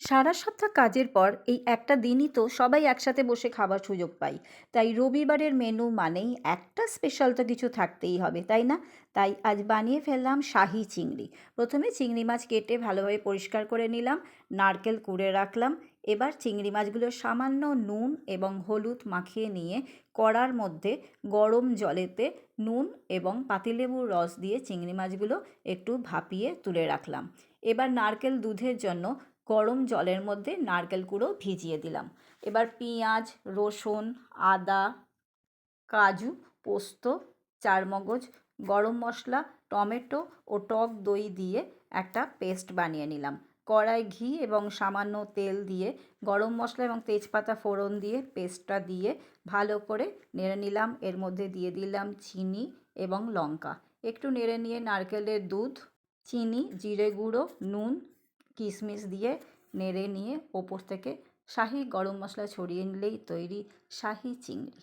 সারা সপ্তাহ কাজের পর এই একটা দিনই তো সবাই একসাথে বসে খাবার সুযোগ পাই। তাই রবিবারের মেনু মানেই একটা স্পেশাল তো কিছু থাকতেই হবে, তাই না? তাই আজ বানিয়ে ফেললাম শাহী চিংড়ি। প্রথমে চিংড়ি মাছ কেটে ভালোভাবে পরিষ্কার করে নিলাম, নারকেল কুড়ে রাখলাম। এবার চিংড়ি মাছগুলো সামান্য নুন এবং হলুদ মাখিয়ে নিয়ে কড়ার মধ্যে গরম জলেতে নুন এবং পাতিলেবুর রস দিয়ে চিংড়ি মাছগুলো একটু ভাপিয়ে তুলে রাখলাম। এবার নারকেল দুধের জন্য গরম জলের মধ্যে নারকেল কুড়ো ভিজিয়ে দিলাম। এবার পেঁয়াজ, রসুন, আদা, কাজু, পোস্ত, চারমগজ, গরম মশলা, টমেটো ও টক দই দিয়ে একটা পেস্ট বানিয়ে নিলাম। কড়ায় ঘি এবং সামান্য তেল দিয়ে গরম মশলা এবং তেজপাতা ফোড়ন দিয়ে পেস্টটা দিয়ে ভালো করে নেড়ে নিলাম। এর মধ্যে দিয়ে দিলাম চিনি এবং লঙ্কা। একটু নেড়ে নিয়ে নারকেলের দুধ, চিনি, জিরে গুঁড়ো, নুন, কিশমিশ দিয়ে নেড়ে নিয়ে ওপর থেকে শাহি গরম মশলা ছড়িয়ে নিলেই তৈরি শাহি চিংড়ি।